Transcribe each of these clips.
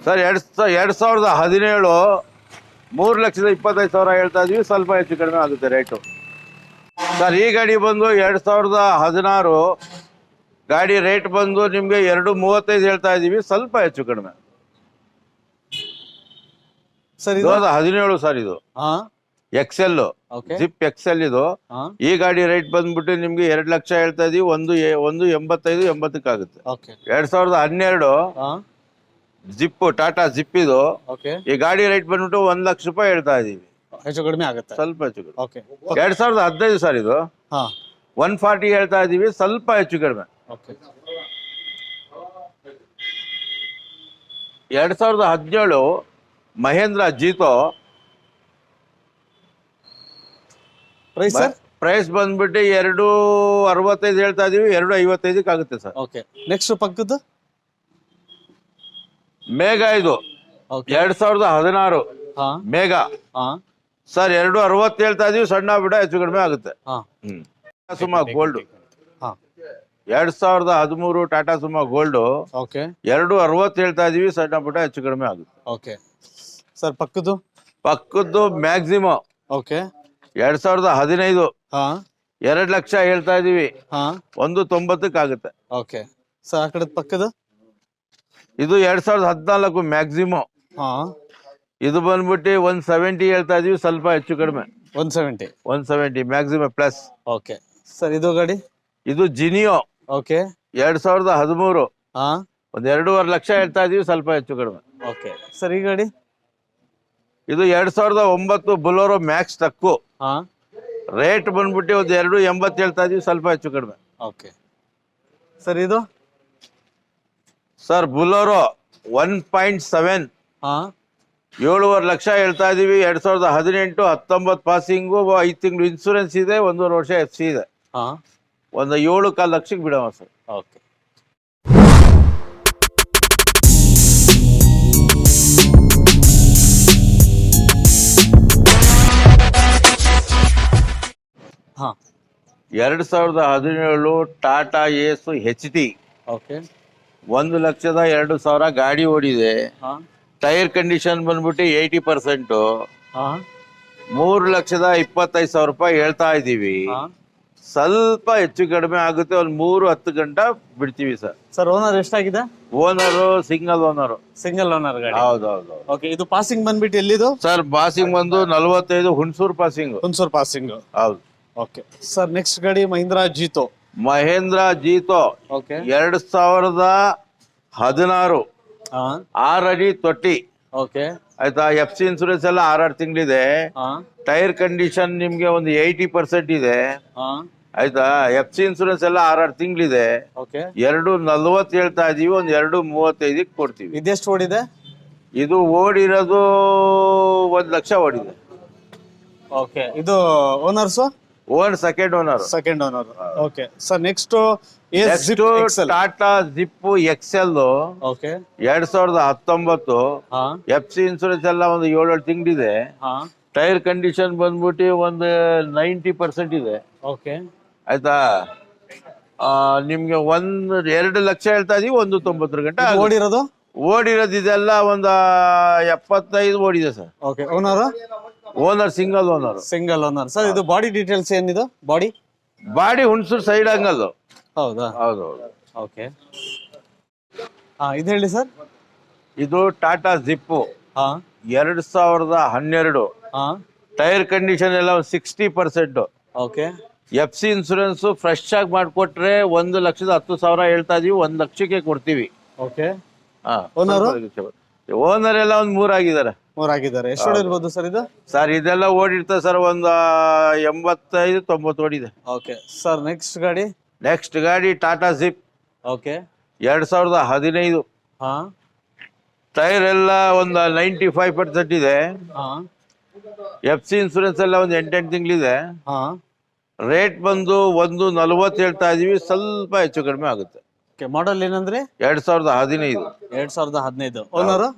Sir 2017 3,25,000 ಹೇಳ್ತಾ ಇದೀವಿ, ಸ್ವಲ್ಪ ಹೆಚ್ಚು ಕಡಿಮೆ ಆಗುತ್ತೆ ರೇಟು. ಸರ್ ಈ ಗಾಡಿ ಬಂದು 2016 ಗಾಡಿ ರೇಟ್ ಬಂದು ನಿಮ್ಗೆ 2,35 ಹೇಳ್ತಾ ಇದೀವಿ, ಸ್ವಲ್ಪ ಹೆಚ್ಚು ಕಡಿಮೆ. ಸರ್ 2017 ಸರ್ ಇದು ಎಕ್ಸೆಲ್ ಜಿಪ್ ಎಕ್ಸೆಲ್ ಇದು. ಈ ಗಾಡಿ ರೇಟ್ ಬಂದ್ಬಿಟ್ಟು ನಿಮ್ಗೆ 2 ಲಕ್ಷ ಹೇಳ್ತಾ ಇದೀವಿ, 1,85,80 ಆಗುತ್ತೆ. 2012 ಜಿಪ್ ಟಾಟಾ ಜಿಪ್ ಇದು. ಈ ಗಾಡಿ ರೇಟ್ ಬಂದ್ಬಿಟ್ಟು 1 ಲಕ್ಷ ರೂಪಾಯಿ ಹೇಳ್ತಾ ಇದೀವಿ, ಹೆಚ್ಚು ಕಡಿಮೆ ಆಗುತ್ತೆ, ಸ್ವಲ್ಪ ಹೆಚ್ಚು ಕಡಿಮೆ. 2015 ಸರ್ ಇದು 140 ಹೇಳ್ತಾ ಇದೀವಿ, ಸ್ವಲ್ಪ ಹೆಚ್ಚು ಕಡಿಮೆ. 2017 ಮಹೇಂದ್ರ ಜೀತೋ ಪ್ರೈಸ್ ಬಂದ್ಬಿಟ್ಟು 2,65 ಹೇಳ್ತಾ ಇದೀವಿ, 2,55 ಆಗುತ್ತೆ ಸರ್. ನೆಕ್ಸ್ಟ್ ಪಕ್ಕದ ಮೇಘ ಇದು 2016 ಮೇಘ ಸರ್ 2,60 ಹೇಳ್ತಾ ಇದೀವಿ, ಸಣ್ಣ ಬಿಡ ಹೆಚ್ಚು ಕಡಿಮೆ ಆಗುತ್ತೆ. ಸುಮಾ ಗೋಲ್ಡ್ 2013 ಟಾಟಾ ಸುಮಾ ಗೋಲ್ಡ್ 2,60 ಹೇಳ್ತಾ ಇದೀವಿ, ಸಣ್ಣ ಪುಟ್ಟ ಹೆಚ್ಚು ಕಡಿಮೆ ಆಗುತ್ತೆ. ಸರ್ ಪಕ್ಕದ್ದು ಮ್ಯಾಕ್ಸಿಮೋ 2015 2 ಲಕ್ಷ ಹೇಳ್ತಾ ಇದೀವಿ, 1,90 ಆಗುತ್ತೆ. ಸರ್ ಆ ಕಡೆ ಪಕ್ಕದ ಇದು 2014 ಮ್ಯಾಕ್ಸಿಮೋ, ಇದು ಬಂದ್ಬಿಟ್ಟು 170 ಹೇಳ್ತಾ ಇದೀವಿ, ಸ್ವಲ್ಪ ಹೆಚ್ಚು ಕಡಿಮೆ. 170 ಮ್ಯಾಕ್ಸಿಮೋ ಪ್ಲಸ್. ಸರ್ ಇದು ಗಾಡಿ ಇದು ಜಿನಿಯೋ 2013 2.5 ಲಕ್ಷ ಹೇಳ್ತಾ ಇದೀವಿ, ಸ್ವಲ್ಪ ಹೆಚ್ಚು ಕಡಿಮೆ. ಸರ್ ಈ ಗಾಡಿ ಇದು 2009 ಬುಲೋರೋ ಮ್ಯಾಕ್ಸ್ ಟಕ್ಕು, ರೇಟ್ ಬಂದ್ಬಿಟ್ಟು 2.80 ಹೇಳ್ತಾ ಇದೀವಿ, ಸ್ವಲ್ಪ ಹೆಚ್ಚು ಕಡಿಮೆ. ಸರ್ ಇದು ಸರ್ ಬುಲೋರೋ 1.7 7.5 ಲಕ್ಷ ಹೇಳ್ತಾ ಇದೀವಿ, 2018-19 ಪಾಸಿಂಗು, 5 ತಿಂಗಳು ಇನ್ಸೂರೆನ್ಸ್ ಇದೆ, 1.5 ವರ್ಷ FC ಇದೆ, 7.25 ಲಕ್ಷಕ್ಕೆ ಬಿಡೋಣ ಸರ್. ಹಾ 2017 ಟಾಟಾ ಏಸು HD 1,02,000 ಗಾಡಿ ಓಡಿದೆ. ಟೈರ್ ಕಂಡೀಷನ್ ಬಂದ್ಬಿಟ್ಟು 80%, 3,25,000 ರೂಪಾಯಿ ಹೇಳ್ತಾ ಇದೀವಿ, ಸ್ವಲ್ಪ ಹೆಚ್ಚು ಕಡಿಮೆ ಆಗುತ್ತೆ, 3-10 ಗಂಟೆ ಬಿಡ್ತೀವಿ ಸರ್. ಸರ್ ಓನರ್ ಎಷ್ಟಾಗಿದೆ? ಓನರು ಸಿಂಗಲ್ ಓನರ್ ಗಾಡಿ. ಹೌದೌದು. ಇದು ಪಾಸಿಂಗ್ ಬಂದ್ಬಿಟ್ಟು ಎಲ್ಲಿದು ಸರ್? ಪಾಸಿಂಗ್ ಬಂದು 45 ಹುಣಸೂರು ಪಾಸಿಂಗ್. ಹೌದು. ಸರ್ ನೆಕ್ಸ್ಟ್ ಗಾಡಿ ಮಹೀಂದ್ರಾ ಜೀತೋ 2016 6 ಅಡಿ ತೊಟ್ಟಿ. ಆಯ್ತಾ? FC ಇನ್ಸೂರೆನ್ಸ್ ಎಲ್ಲ 6 ತಿಂಗಳಿದೆ. ಟೈರ್ ಕಂಡೀಷನ್ ನಿಮ್ಗೆ ಒಂದು 80% ಇದೆ. ಆಯ್ತಾ? FC ಇನ್ಸೂರೆನ್ಸ್ ಎಲ್ಲ 6 ತಿಂಗಳಿದೆ. 2.40 ಹೇಳ್ತಾ ಇದೀವಿ, 2.35 ಕೊಡ್ತೀವಿ. ಇದೆಷ್ಟು ಓಡಿದೆ? ಇದು ಓಡಿರೋದು 1 ಲಕ್ಷ ಓಡಿದೆ. ಇದು owners second owner. Sir next Tata Zip Excel 2019 FC insurance ಎಲ್ಲ ಒಂದು 7 ತಿಂಗಳಿದೆ. ಟೈರ್ ಕಂಡೀಷನ್ ಬಂದ್ಬಿಟ್ಟು ಒಂದು 90% ಇದೆ. ಆಯ್ತಾ? ನಿಮ್ಗೆ 2 ಲಕ್ಷ ಹೇಳ್ತಾ ಇದೀವಿ, 1.90 ಗಂಟೆ ಓಡಿರೋದು ಇದೆಲ್ಲ ಒಂದು 75 ಓಡಿದೆ sir. Owner single owner. Sir ಇದು ಬಾಡಿ ಡೀಟೇಲ್ಸ್ ಏನಿದು? ಬಾಡಿ ಹುಣಸೂರು ಸೈಡ್ ಹಂಗಲ್ಲು. ಹೌದು. ಇದು ಹೇಳಿ ಸರ್. ಇದು ಟಾಟಾ ಜಿಪ್ 2012 ಟೈರ್ ಕಂಡೀಷನ್ ಎಲ್ಲ 60%. FC ಇನ್ಸೂರೆನ್ಸ್ ಫ್ರೆಶ್ ಆಗಿ ಮಾಡ್ಕೊಟ್ರೆ 1,10,000 ಹೇಳ್ತಾ ಇದೀವಿ, 1 ಲಕ್ಷಕ್ಕೆ ಕೊಡ್ತೀವಿ. ಓನರ್ ಎಲ್ಲ 3 ಆಗಿದ್ದಾರೆ. ಎಷ್ಟು ಇರ್ಬೋದು ಸರ್ ಇದು? ಸರ್ ಇದೆಲ್ಲ ಓಡಿರ್ತದೆ ಸರ್, ಒಂದು 85-90 ಓಡಿದೆ. ಸರ್ ನೆಕ್ಸ್ಟ್ ಗಾಡಿ ಟಾಟಾ ಜಿಪ್ 2015 ಟೈರ್ ಎಲ್ಲ ಒಂದು 95% ಇದೆ. FC ಇನ್ಸೂರೆನ್ಸ್ ಎಲ್ಲ ಒಂದು 8 ತಿಂಗಳಿದೆ. ರೇಟ್ ಬಂದು 1.40 ಹೇಳ್ತಾ ಇದೀವಿ, ಸ್ವಲ್ಪ ಹೆಚ್ಚು ಕಡಿಮೆ ಆಗುತ್ತೆ. ಮಾಡಲ್ ಏನಂದ್ರೆ 2015.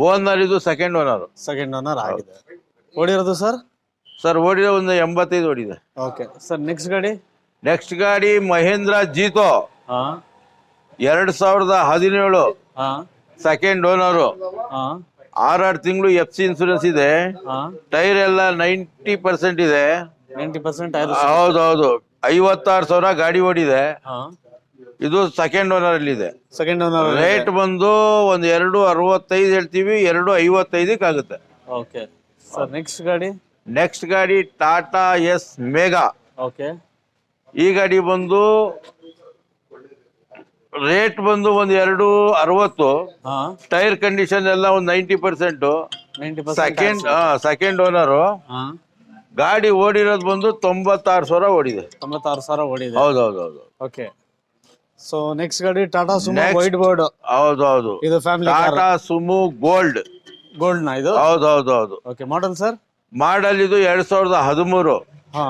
ಓನರ್ ಇದು ಸೆಕೆಂಡ್ ಓನರ್ ಆಗಿದೆ. ಓಡಿರೋದು ಸರ್ ಓಡಿರೋ ಒಂದು 85 ಓಡಿದೆ. ಸರ್ ನೆಕ್ಸ್ಟ್ ಗಾಡಿ ಮಹೇಂದ್ರ ಜೀತೋ 2017 ಸೆಕೆಂಡ್ ಓನರು, ಹಾ 6 ತಿಂಗಳು ಎಫ್ ಸಿ ಇನ್ಸೂರೆನ್ಸ್ ಇದೆ. ಹಾ ಟೈರ್ ಎಲ್ಲ 90% ಇದೆ. 90% ಹೌದೌದು. 56,000 ಗಾಡಿ ಓಡಿದೆ. ಹಾ ಇದು ಸೆಕೆಂಡ್ ಓನರ್ ಅಲ್ಲಿ ಇದೆ. Second owner. ರೇಟ್ ಬಂದು ಒಂದು 265 ಹೇಳ್ತೀವಿ, 255 ಆಗುತ್ತೆ. ಓಕೆ ಸರ್, ನೆಕ್ಸ್ಟ್ ಗಾಡಿ. ನೆಕ್ಸ್ಟ್ ಗಾಡಿ ಟಾಟಾ ಎಸ್ ಮೇಘಾ. ಓಕೆ ಈ ಗಾಡಿ ಬಂದು ರೇಟ್ ಬಂದು ಒಂದು 260. ಹಾ ಟೈರ್ ಕಂಡೀಷನ್ ಎಲ್ಲ ಒಂದು 90%. 90% ಸೆಕೆಂಡ್ ಓನರು. ಹಾ ಗಾಡಿ ಓಡಿರೋದು ಬಂದು 96,000 ಓಡಿದೆ. 96,000 ಓಡಿದೆ. ಹೌದೌದೌದು. ಓಕೆ, ಸೊ ನೆಕ್ಸ್ಟ್ ಗಾಡಿ Tata Sumo Next. White board. ಹೌದೌದು. ಇದು family Tata Sumo gold. Gold ನ ಇದು? ಹೌದೌದೌದು. ಓಕೆ, ಮಾಡಲ್ ಸರ್? ಮಾಡಲ್ ಇದು 2013. ಹಾ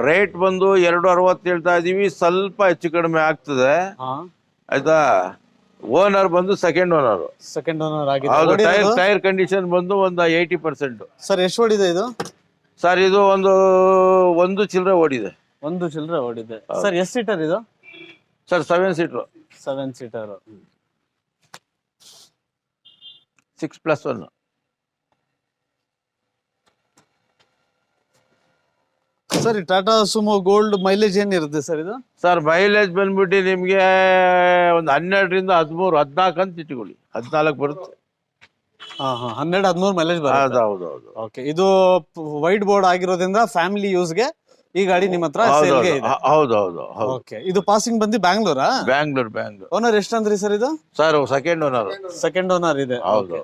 ರೇಟ್ ಬಂದು 260 ಹೇಳ್ತಾ ಇದೀವಿ, ಸ್ವಲ್ಪ ಹೆಚ್ಚು ಕಡಿಮೆ ಆಗ್ತದೆ. ಹಾ ಆಯ್ತಾ. ಓನರ್ ಬಂದು ಸೆಕೆಂಡ್ ಓನರ್. ಸೆಕೆಂಡ್ ಓನರ್ ಆಗಿದೆ. ಹೌದು. ಓಡಿರೋದು? ಟೈರ್ ಕಂಡೀಷನ್ ಬಂದು ಒಂದು 80%. ಸರ್ ಎಷ್ಟು ಓಡಿದೆ ಇದು? ಸರ್ ಇದು ಒಂದು ಚಿಲ್ಲರೆ ಓಡಿದೆ. ಒಂದು ಚಿಲ್ಲರೆ ಓಡಿದೆ. ಸರ್ ಎಷ್ಟು ಸೀಟರ್ ಇದು? Sir 7 seater. 7 seater. 6+1. Sir Tata Sumo gold mileage ಏನಿರುತ್ತೆ ಸರ್ ಇದು? ಸರ್ ಮೈಲೇಜ್ ಬಂದ್ಬಿಟ್ಟು ನಿಮ್ಗೆ ಒಂದು 12ರಿಂದ 13, 14 ಅಂತ ಇಟ್ಕೊಳ್ಳಿ. 14 ಬರುತ್ತೆ. ಹಾ ಹಾ 12-13 ಮೈಲೇಜ್ ಬರುತ್ತೆ. ಹೌದೌದು. ಓಕೆ, ಇದು ವೈಟ್ ಬೋರ್ಡ್ ಆಗಿರೋದ್ರಿಂದ ಫ್ಯಾಮಿಲಿ ಯೂಸ್ಗೆ ಈ ಗಾಡಿ ನಿಮ್ಮ ಹತ್ರ ಸೇಲ್ಗೆ ಇದೆ. ಹೌದೌದು. ಓಕೆ, ಇದು ಪಾಸಿಂಗ್ ಬಂದು ಬ್ಯಾಂಗ್ಳೂರಾ? ಬ್ಯಾಂಗ್ಳೂರ್. ಓನರ್ ಎಷ್ಟಂದ್ರಿ ಸರ್ ಇದು? Sir second owner. Second owner ಇದೆ. ಹೌದು.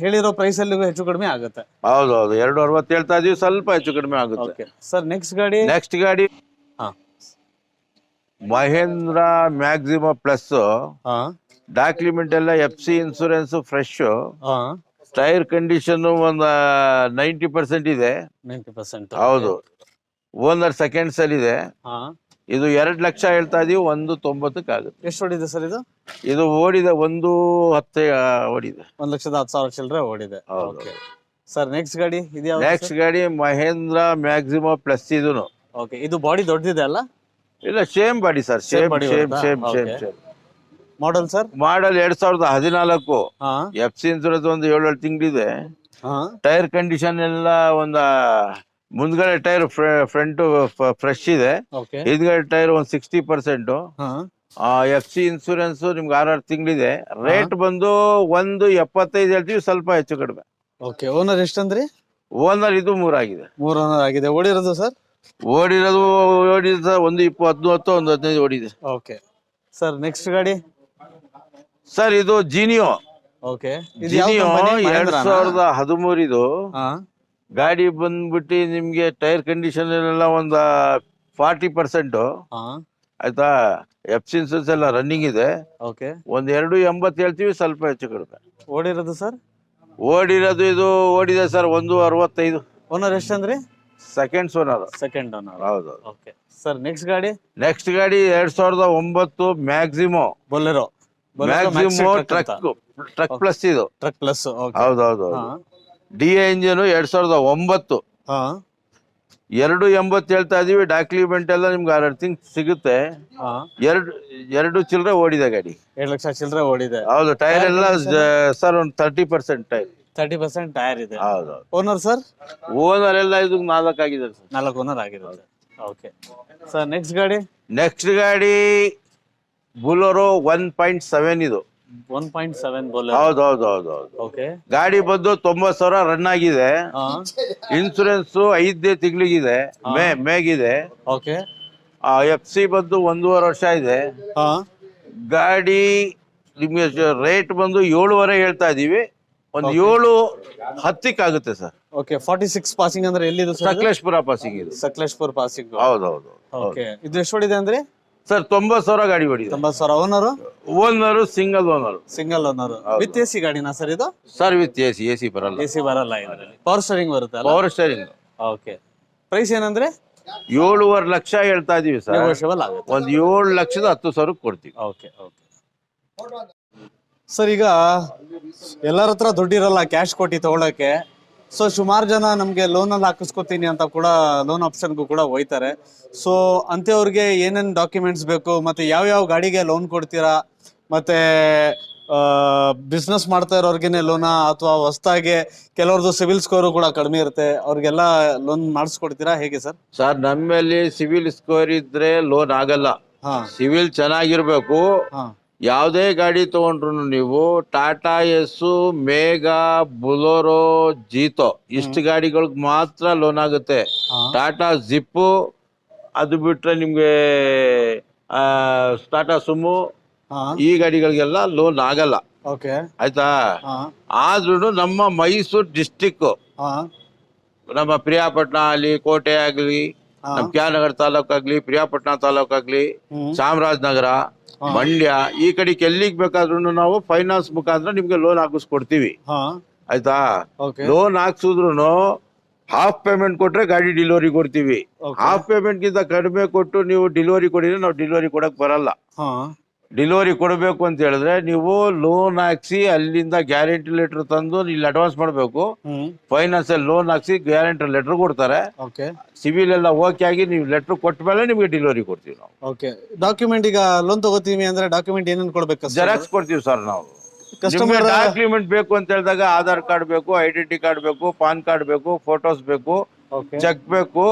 ಹೇಳಿರೋ ಪ್ರೈಸ್ ಅಲ್ಲಿ ಹೆಚ್ಚು ಕಡಿಮೆ ಆಗುತ್ತೆ. ಹೌದೌದು. 260 ಹೇಳ್ತಾ ಇದೀವಿ, ಸ್ವಲ್ಪ ಹೆಚ್ಚು ಕಡಿಮೆ ಆಗುತ್ತೆ. ಓಕೆ ಸರ್, ನೆಕ್ಸ್ಟ್ ಗಾಡಿ. ನೆಕ್ಸ್ಟ್ ಗಾಡಿ ಹಾ ಮಹೇಂದ್ರ ಮ್ಯಾಕ್ಸಿಮಾ ಪ್ಲಸ್. ಹಾ ಡಾಕ್ಯುಮೆಂಟ್ ಎಲ್ಲ ಎಫ್ ಸಿ ಇನ್ಸೂರೆನ್ಸ್ ಫ್ರೆಶ್. ಹಾ ಟೈರ್ ಕಂಡೀಷನ್ ಒಂದು 90% ಇದೆ. 90%. ಹೌದು. ಓನರ್ ಸೆಕೆಂಡ್ಸ್ ಅಲ್ಲಿ ಇದೆ. ಹಾ ಇದು 2 ಲಕ್ಷ ಹೇಳ್ತಾ ಇದೀವಿ, 190 ಆಗುತ್ತೆ. ಎಷ್ಟು ಓಡಿದೆ ಸರ್ ಇದು? ಇದು ಓಡಿದೆ 110 ಓಡಿದೆ. 1,10,000 ಚಿಲ್ಲರೆ ಓಡಿದೆ. ಓಕೆ ಸರ್, ನೆಕ್ಸ್ಟ್ ಗಾಡಿ ಇದು? ನೆಕ್ಸ್ಟ್ ಗಾಡಿ ಮಹೇಂದ್ರ ಮ್ಯಾಕ್ಸಿಮಾ ಪ್ಲಸ್. ಇದೂನು ಓಕೆ, ಇದು ಬಾಡಿ ದೊಡ್ಡದಿದೆ ಅಲ್ಲ? ಇಲ್ಲ, same body sir. Same. Model sir? Model 2014. ಹಾ ಎಫ್ ಸಿ ಇನ್ಸೂರೆನ್ಸ್ ಒಂದು 7 ತಿಂಗಳಿದೆ. ಹಾ ಟೈರ್ ಕಂಡೀಷನ್ ಎಲ್ಲ ಒಂದು ಮುಂದ್ಗಡೆ ಟೈರ್ ಫ್ರಂಟ್ ಫ್ರೆಶ್ ಇದೆ. ಓಕೆ, ಹಿಂದ್ಗಡೆ ಟೈರ್ ಒಂದು 60%. ಹಾ ಎಫ್ ಸಿ ಇನ್ಸೂರೆನ್ಸ್ ನಿಮ್ಗೆ 6 ತಿಂಗಳಿದೆ. ರೇಟ್ ಬಂದು 175 ಹೇಳ್ತೀವಿ, ಸ್ವಲ್ಪ ಹೆಚ್ಚು ಕಡಿಮೆ. Okay, owner ಎಷ್ಟಂದ್ರಿ? ಓನರ್ ಇದು 3 ಆಗಿದೆ. 3 ಓನರ್ ಆಗಿದೆ. ಓಡಿರೋದು ಸರ್? ಓಡಿರೋದು ಒಂದು 20, 10, 15 ಓಡಿದೆ. ಓಕೆ ಸರ್, ನೆಕ್ಸ್ಟ್ ಗಾಡಿ. ಸರ್ ಇದು ಜಿನಿಯೋ. ಓಕೆ, ಇದು ಜಿನಿಯೋ 2013 ಇದು. ಹಾ ಗಾಡಿ ಬಂದ್ಬಿಟ್ಟು ನಿಮ್ಗೆ ಟೈರ್ ಕಂಡೀಷನ್ ಎಲ್ಲ ಒಂದು 40%. ಹಾ ಆಯ್ತಾ. ಎಫ್ ಸಿ ಇನ್ಸೂರೆನ್ಸ್ ಎಲ್ಲ ರನ್ನಿಂಗ್ ಇದೆ. ಓಕೆ, ಒಂದು 280 ಹೇಳ್ತೀವಿ, ಸ್ವಲ್ಪ ಹೆಚ್ಚು ಕಡಿಮೆ. ಓಡಿರೋದು ಸರ್? ಓಡಿರೋದು ಇದು ಓಡಿದೆ ಸರ್ 165. ಓನರ್ ಎಷ್ಟಂದ್ರಿ? Seconds owner. Second owner. ಹೌದು. ಓಕೆ ಸರ್, ನೆಕ್ಸ್ಟ್ ಗಾಡಿ. ನೆಕ್ಸ್ಟ್ ಗಾಡಿ 2009 Maxximo. Bolero. Maxximo truck plus. ಇದು ಟ್ರಕ್ ಪ್ಲಸ್. ಹೌದೌದು. DA engine 2009. ಹಾ 280 ಹೇಳ್ತಾ ಇದೀವಿ. ಡಾಕ್ಯುಮೆಂಟ್ ಎಲ್ಲ ನಿಮ್ಗೆ 6 ತಿಂಗಳು ಸಿಗುತ್ತೆ. ಹಾ 2 ಚಿಲ್ಲರೆ ಓಡಿದೆ ಗಾಡಿ. 2 ಲಕ್ಷ ಚಿಲ್ಲರೆ ಓಡಿದೆ. ಹೌದು. ಟೈರ್ ಎಲ್ಲ ಸರ್ ಒಂದು 30% ಟೈರ್. 30% ಟೈರ್ ಇದೆ. ಹೌದು. Owner sir? ಓನರ್ ಎಲ್ಲ ಇದು 4 ಆಗಿದೆ ಸರ್. 4 ಓನರ್ ಆಗಿರುತ್ತೆ. ಓಕೆ ಸರ್, ನೆಕ್ಸ್ಟ್ ಗಾಡಿ. ನೆಕ್ಸ್ಟ್ ಗಾಡಿ ಬುಲೋರೋ 1.7. ಇದು 1.7 ಬೊಲೆರೋ. ಹೌದು. ಓಕೆ, ಗಾಡಿ ಬಂದು 90,000 ರನ್ ಆಗಿದೆ. ಇನ್ಸೂರೆನ್ಸ್ 5 ತಿಂಗಳಿಗಿದೆ. ಮೇಗಿದೆ. ಓಕೆ, ಎಫ್ ಸಿ ಬಂದು 1.5 ವರ್ಷ ಇದೆ. ಹಾ ಗಾಡಿ ನಿಮ್ಗೆ ರೇಟ್ ಬಂದು 7.5 ಹೇಳ್ತಾ ಇದೀವಿ, ಒಂದು 7-10 ಆಗುತ್ತೆ ಸರ್. ಓಕೆ, 46 ಪಾಸಿಂಗ್ ಅಂದ್ರೆ ಎಲ್ಲಿದು ಸರ್? ಸಕಲೇಶ್ಪುರ ಪಾಸಿಂಗ್ ಇದು. ಸಕಲೇಶ್ಪುರ ಪಾಸಿಂಗ್. ಹೌದೌದು. ಓಕೆ, ಇದು ಎಷ್ಟು ಓಡಿದೆ ಅಂದ್ರೆ? ಸರ್ 90,000 ಗಾಡಿ ಓಡಿದೆ. 90,000. Owner? Owner single owner. Single owner with AC ಗಾಡಿನಾ ಸರ್ ಇದು? ಸರ್ ವಿತ್ ಎಸಿ ಬರಲ್ಲ. ಎಸಿ ಬರಲ್ಲ ಇದರಲ್ಲಿ. ಪವರ್ ಸ್ಟೀರಿಂಗ್ ಬರುತ್ತೆ ಅಲ್ಲ? Power steering. ಓಕೆ, ಪ್ರೈಸ್ ಏನಂದ್ರೆ? 7.5 ಲಕ್ಷ ಹೇಳ್ತಾ ಇದೀವಿ ಸರ್. ನೆಗೋಷಿಯಬಲ್ ಆಗುತ್ತೆ. ಒಂದು 7,10,000 ಕೊಡ್ತೀವಿ. ಓಕೆ ಸರ್, ಈಗ ಎಲ್ಲರ ಹತ್ರ ದುಡ್ಡಿರಲ್ಲ ಕ್ಯಾಶ್ ಕೊಟ್ಟು ತಗೊಳಕ್ಕೆ. ಸೊ ಸುಮಾರು ಜನ ನಮಗೆ ಲೋನಲ್ಲಿ ಹಾಕಿಸ್ಕೊತೀನಿ ಅಂತ ಕೂಡ ಲೋನ್ ಆಪ್ಷನ್ಗೂ ಕೂಡ ಹೋಯ್ತಾರೆ. ಸೊ ಅಂಥವ್ರಿಗೆ ಏನೇನು ಡಾಕ್ಯುಮೆಂಟ್ಸ್ ಬೇಕು, ಮತ್ತು ಯಾವ ಗಾಡಿಗೆ ಲೋನ್ ಕೊಡ್ತೀರಾ, ಮತ್ತು ಬಿಸ್ನೆಸ್ ಮಾಡ್ತಾ ಇರೋರ್ಗೆನೆ ಲೋನಾ ಅಥವಾ ಹೊಸದಾಗಿ ಕೆಲವ್ರದ್ದು ಸಿವಿಲ್ ಸ್ಕೋರು ಕೂಡ ಕಡಿಮೆ ಇರುತ್ತೆ ಅವ್ರಿಗೆಲ್ಲ ಲೋನ್ ಮಾಡಿಸ್ಕೊಡ್ತೀರಾ ಹೇಗೆ ಸರ್? ಸರ್ ನಮ್ಮಲ್ಲಿ ಸಿವಿಲ್ ಸ್ಕೋರ್ ಇದ್ರೆ ಲೋನ್ ಆಗಲ್ಲ. ಹಾ ಸಿವಿಲ್ ಚೆನ್ನಾಗಿರ್ಬೇಕು. ಹಾ ಯಾವುದೇ ಗಾಡಿ ತಗೊಂಡ್ರು ನೀವು ಟಾಟಾ ಎಸ್, ಮೇಘಾ, ಬುಲೋರೋ, ಜೀತೋ ಇಷ್ಟು ಗಾಡಿಗಳಿಗೆ ಮಾತ್ರ ಲೋನ್ ಆಗುತ್ತೆ. ಹಾ ಟಾಟಾ ಜಿಪ್ಪು ಅದು ಬಿಟ್ರೆ ನಿಮ್ಗೆ ಟಾಟಾ ಸುಮು ಹಾ ಈ ಗಾಡಿಗಳಿಗೆಲ್ಲ ಲೋನ್ ಆಗಲ್ಲ. ಓಕೆ ಆಯ್ತಾ? ಹಾ ಆದ್ರೂ ನಮ್ಮ ಮೈಸೂರು ಡಿಸ್ಟಿಕ್, ಹಾ ನಮ್ಮ ಪ್ರಿಯಾಪಟ್ಟಣ ಆಗಲಿ, ಕೋಟೆ ಆಗಲಿ, ಹಾ ನಮ್ಮ ಕ್ಯಾನಗರ್ ತಾಲೂಕಾಗ್ಲಿ, ಪ್ರಿಯಾಪಟ್ಟಣ ತಾಲೂಕಾಗ್ಲಿ, ಹ್ಮ್ ಚಾಮರಾಜನಗರ, ಮಂಡ್ಯ ಈ ಕಡೆಗೆ ಎಲ್ಲಿಗೆ ಬೇಕಾದ್ರೂ ನಾವು ಫೈನಾನ್ಸ್ ಮುಖಾಂತರ ನಿಮ್ಗೆ ಲೋನ್ ಹಾಕಿಸ್ಕೊಡ್ತೀವಿ. ಹಾ ಆಯ್ತಾ? ಓಕೆ ಲೋನ್ ಹಾಕ್ಸಿದ್ರು ಹಾಫ್ ಪೇಮೆಂಟ್ ಕೊಟ್ರೆ ಗಾಡಿ ಡೆಲಿವರಿ ಕೊಡ್ತೀವಿ. ಹಾಫ್ ಪೇಮೆಂಟ್ ಗಿಂತ ಕಡಿಮೆ ಕೊಟ್ಟು ನೀವು ಡೆಲಿವರಿ ಕೊಡಿದ್ರೆ ನಾವು ಡೆಲಿವರಿ ಕೊಡಕ್ ಬರಲ್ಲ. ಹಾ ಡೆಲಿವರಿ ಕೊಡಬೇಕು ಅಂತ ಹೇಳಿದ್ರೆ ನೀವು ಲೋನ್ ಹಾಕ್ಸಿ ಅಲ್ಲಿಂದ ಗ್ಯಾರಂಟಿ ಲೆಟರ್ ತಂದು ಇಲ್ಲಿ ಅಡ್ವಾನ್ಸ್ ಮಾಡಬೇಕು. ಹ್ಮ್ ಫೈನಾನ್ಸ್ ಅಲ್ಲಿ ಲೋನ್ ಹಾಕ್ಸಿ ಗ್ಯಾರಂಟಿ ಲೆಟರ್ ಕೊಡ್ತಾರೆ. ಓಕೆ ಸಿವಿಲ್ ಎಲ್ಲ ಓಕೆ ಆಗಿ ನೀವು ಲೆಟರ್ ಕೊಟ್ಟ ಮೇಲೆ ನಿಮ್ಗೆ ಡೆಲಿವರಿ ಕೊಡ್ತೀವಿ ನಾವು. ಓಕೆ ಡಾಕ್ಯುಮೆಂಟ್ ಈಗ ಲೋನ್ ತಗೋತೀವಿ ಅಂದ್ರೆ ಡಾಕ್ಯುಮೆಂಟ್ ಏನೇನು ಕೊಡ್ಬೇಕು? ಜೆರಾಕ್ಸ್ ಕೊಡ್ತೀವಿ ಸರ್ ನಾವು. ಕಸ್ಟಮರ್ ಡಾಕ್ಯುಮೆಂಟ್ ಬೇಕು ಅಂತ ಹೇಳಿದಾಗ ಆಧಾರ್ ಕಾರ್ಡ್ ಬೇಕು, ಐಡೆಂಟಿ ಕಾರ್ಡ್ ಬೇಕು, ಪಾನ್ ಕಾರ್ಡ್ ಬೇಕು, ಫೋಟೋಸ್ ಬೇಕು, ಓಕೆ ಚೆಕ್ ಬೇಕು,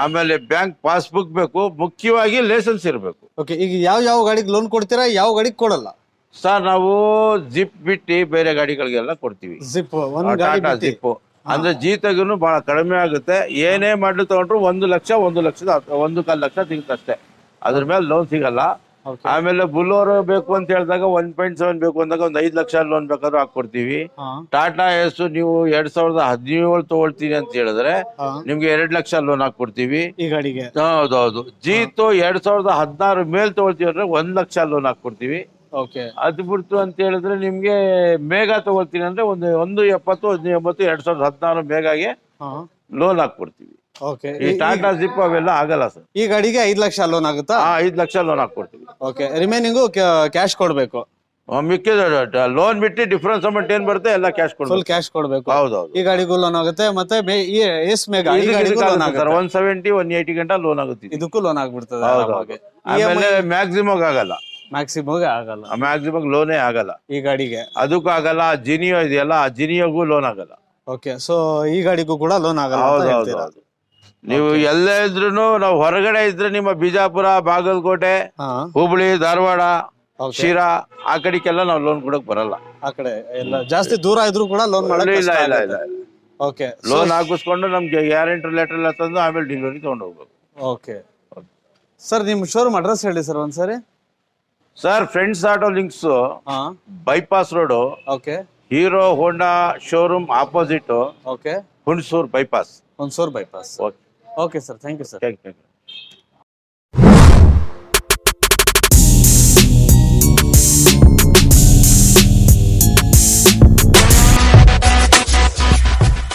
ಆಮೇಲೆ ಬ್ಯಾಂಕ್ ಪಾಸ್ಬುಕ್ ಬೇಕು, ಮುಖ್ಯವಾಗಿ ಲೈಸೆನ್ಸ್ ಇರಬೇಕು. ಓಕೆ ಈಗ ಯಾವ ಗಾಡಿಗೆ ಲೋನ್ ಕೊಡ್ತೀರಾ, ಯಾವ ಗಾಡಿಗೆ ಕೊಡಲ್ಲ? ಸರ್ ನಾವು ಜಿಪ್ ಬಿಟ್ಟು ಬೇರೆ ಗಾಡಿಗಳಿಗೆಲ್ಲ ಕೊಡ್ತೀವಿ. ಜಿಪ್ ಒಂದು ಗಾಡಿ ಟಾಟಾ ಬಿಟ್ಟು. ಜಿಪ್ ಅಂದ್ರೆ ಜೀತಗೂ ಬಹಳ ಕಡಿಮೆ ಆಗುತ್ತೆ. ಏನೇ ಮಾಡ್ಲು ತಗೊಂಡ್ರು 1 ಲಕ್ಷ 1.25 ಲಕ್ಷ ಸಿಗುತ್ತಷ್ಟೇ. ಅದ್ರ ಮೇಲೆ ಲೋನ್ ಸಿಗಲ್ಲ. Okay. ಆಮೇಲೆ ಬುಲೋರೋ ಬೇಕು ಅಂತ ಹೇಳಿದಾಗ 1.7 ಬೇಕು ಅಂದಾಗ 5 ಲಕ್ಷ ಲೋನ್ ಬೇಕಾದ್ರೂ ಹಾಕೊಡ್ತೀವಿ. ಹಾ ಟಾಟಾ ಎಸ್ ನೀವು 2017 ತಗೊಳ್ತೀನಿ ಅಂತ ಹೇಳಿದ್ರೆ ಹಾ ನಿಮ್ಗೆ 2 ಲಕ್ಷ ಲೋನ್ ಹಾಕೊಡ್ತೀವಿ. ಈ ಗಾಡಿಗೆ ಹೌದೌದು. ಜೀತು 2016 ಮೇಲೆ ತಗೊಳ್ತೀವಿ ಅಂದ್ರೆ 1 ಲಕ್ಷ ಲೋನ್ ಹಾಕೊಡ್ತೀವಿ. ಓಕೆ ಅದು ಬಿಡ್ತು ಅಂತ ಹೇಳಿದ್ರೆ ನಿಮ್ಗೆ ಮೇಘಾ ತಗೊಳ್ತೀನಿ ಅಂದ್ರೆ 170 180 2016 ಮೇಘಾಗೆ ಹಾ ಲೋನ್ ಹಾಕೊಡ್ತೀವಿ. ಓಕೆ ಈ ಟಾಟಾ ಜಿಪ್ ಅವೆಲ್ಲ ಆಗಲ್ಲ ಸರ್. ಈ ಗಾಡಿಗೆ 5 ಲಕ್ಷ ಲೋನ್ ಆಗುತ್ತಾ? 5 ಲಕ್ಷ ಲೋನ್ ಹಾಕೊಡ್ತೀವಿ. ಓಕೆ ರಿಮೈನಿಂಗು ಕ್ಯಾಶ್ ಕೊಡ್ಬೇಕು. ಮಿಕ್ಕಿದ ಲೋನ್ ಬಿಟ್ಟು ಡಿಫರೆನ್ಸ್ ಅಮೌಂಟ್ ಏನ್ ಬರುತ್ತೆ ಎಲ್ಲ ಕ್ಯಾಶ್ ಫುಲ್ ಕೊಡ್ಬೇಕು. ಕ್ಯಾಶ್ ಕೊಡ್ಬೇಕು. ಹೌದೌದು. ಈ ಗಾಡಿಗೂ ಲೋನ್ ಆಗುತ್ತೆ ಮತ್ತೆ ಎಸ್ ಮೇಘಾ ಈ ಗಾಡಿಗೂ ಲೋನ್ ಆಗುತ್ತೆ. 170 180 ಗಂಟ ಲೋನ್ ಆಗುತ್ತೆ. ಇದಕ್ಕೂ ಲೋನ್ ಆಗ್ಬಿಡ್ತದೆ. ಹೌದೌದು. ಆಮೇಲೆ ಮ್ಯಾಕ್ಸಿಮಮ್ ಆಗಲ್ಲ. ಮ್ಯಾಕ್ಸಿಮಮ್ ಆಗಲ್ಲ. ಮ್ಯಾಕ್ಸಿಮಮ್ ಲೋನೇ ಆಗಲ್ಲ ಈ ಗಾಡಿಗೆ. ಅದಕ್ಕೂ ಆಗಲ್ಲ. ಜಿನಿಯೋ ಇದೆಯಲ್ಲ, ಆ ಜಿನಿಯೋಗೂ ಲೋನ್ ಆಗಲ್ಲ. ಓಕೆ ಸೊ ಈ ಗಾಡಿಗೂ ಕೂಡ ಲೋನ್ ಆಗಲ್ಲ ಅಂತ ಹೇಳ್ತೀರಾ? ಹೌದು. ನೀವು ಎಲ್ಲೇ ಇದ್ರು ನಾವು ಹೊರಗಡೆ ಇದ್ರೆ ನಿಮ್ಮ ಬಿಜಾಪುರ, ಬಾಗಲಕೋಟೆ, ಹಾ ಹುಬ್ಳಿ, ಧಾರವಾಡ, Okay. ಶಿರಾ ಆ ಕಡೆಗೆಲ್ಲ ನಾವು ಲೋನ್ ಕೊಡಕ್ ಬರಲ್ಲ. ಆ ಕಡೆ ಎಲ್ಲ ಜಾಸ್ತಿ ದೂರ ಇದ್ರು ಕೂಡ ಲೋನ್ ಮಾಡಕ್ ಇಲ್ಲ ಇಲ್ಲ ಇಲ್ಲ. ಓಕೆ ಲೋನ್ ಹಾಕಿಸ್ಕೊಂಡು ನಮ್ಗೆ ಗ್ಯಾರಂಟಿ ಲೆಟರ್ ಎಲ್ಲ ತಂದು ಆಮೇಲೆ ಡೆಲಿವರಿ ತಗೊಂಡು ಹೋಗ್ಬೇಕು. ಓಕೆ ಸರ್ ನಿಮ್ಮ ಶೋರೂಮ್ ಅಡ್ರೆಸ್ ಹೇಳಿ ಸರ್ ಒಂದ್ಸರಿ. ಸರ್ ಫ್ರೆಂಡ್ಸ್ ಆಟೋ ಲಿಂಕ್ಸ್, ಹಾ bypass road, okay Hero Honda showroom opposite, okay Hunsur bypass. Hunsur bypass. Okay okay sir thank you sir. Thank you.